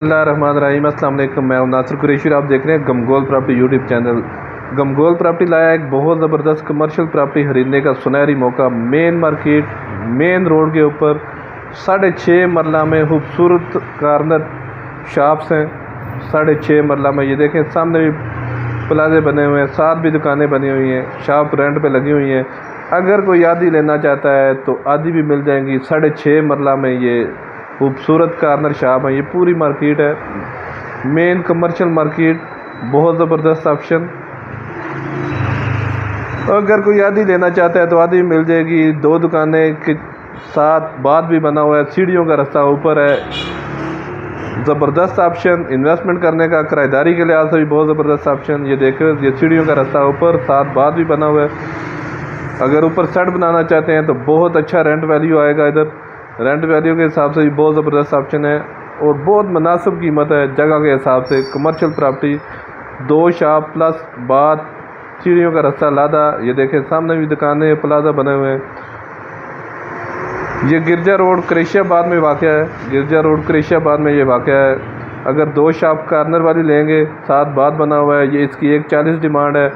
बिस्मिल्लाहिर्रहमानिर्रहीम। अस्सलाम वालेकुम। मैं हूं नासिर कुरैशी। आप देख रहे हैं गमगोल प्रॉपर्टी यूट्यूब चैनल। गमगोल प्रॉपर्टी लाया एक बहुत ज़बरदस्त कमर्शियल प्रॉपर्टी खरीदने का सुनहरी मौका। मेन मार्केट, मेन रोड के ऊपर 6.5 मरला में खूबसूरत कार्नर शॉप्स हैं। 6.5 मरला में ये देखें, सामने भी प्लाजे बने हुए हैं, साथ भी दुकानें बनी हुई हैं, शॉप रेंट पे लगी हुई हैं। अगर कोई आधी लेना चाहता है तो आधी भी मिल जाएंगी। 6.5 मरला में ये खूबसूरत कार्नर शॉप है। ये पूरी मार्केट है, मेन कमर्शियल मार्केट, बहुत ज़बरदस्त ऑप्शन। अगर कोई आधी लेना चाहता है तो आधी भी मिल जाएगी। 2 दुकानें के साथ बात भी बना हुआ है, सीढ़ियों का रास्ता ऊपर है। ज़बरदस्त ऑप्शन इन्वेस्टमेंट करने का, किराएदारी के लिहाज से भी बहुत ज़बरदस्त ऑप्शन। ये देखो, ये सीढ़ियों का रास्ता ऊपर, साथ बात भी बना हुआ है। अगर ऊपर सेट बनाना चाहते हैं तो बहुत अच्छा रेंट वैल्यू आएगा। इधर रेंट वैल्यू के हिसाब से भी बहुत ज़बरदस्त ऑप्शन है और बहुत मुनासिब कीमत है जगह के हिसाब से। कमर्शियल प्रॉपर्टी, 2 शॉप प्लस बात, सीढ़ियों का रास्ता लादा। ये देखें, सामने भी दुकानें, प्लाजा बने हुए हैं। ये गिरजा रोड क्रेशियाबाद में वाक़या है। गिरजा रोड क्रेशियाबाद में ये वाक़या है। अगर 2 शॉप कार्नर वाली लेंगे, साथ बात बना हुआ है, ये इसकी 140 डिमांड है।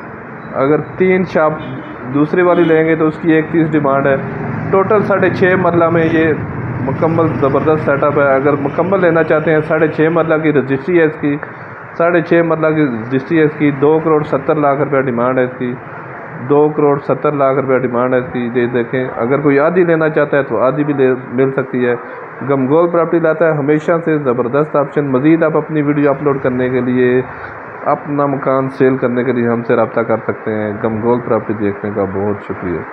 अगर 3 शॉप दूसरी वाली लेंगे तो उसकी 130 डिमांड है। टोटल 6.5 मरला में ये मुकम्मल ज़बरदस्त सेटअप है। अगर मुकम्मल लेना चाहते हैं, 6.5 मरला की रजिस्ट्री है इसकी। 6.5 मरला की रजिस्ट्री है इसकी। 2 करोड़ 70 लाख रुपये डिमांड है इसकी। 2 करोड़ 70 लाख रुपये डिमांड है इसकी। ये देखें, अगर कोई आधी लेना चाहता है तो आधी भी मिल सकती है। गमगोल प्रॉपर्टी लाता है हमेशा से ज़बरदस्त ऑप्शन। मज़ीद आप अपनी वीडियो अपलोड करने के लिए, अपना मकान सेल करने के लिए हमसे रब्ता कर सकते हैं। गमगोल प्रॉपर्टी देखने का बहुत शुक्रिया।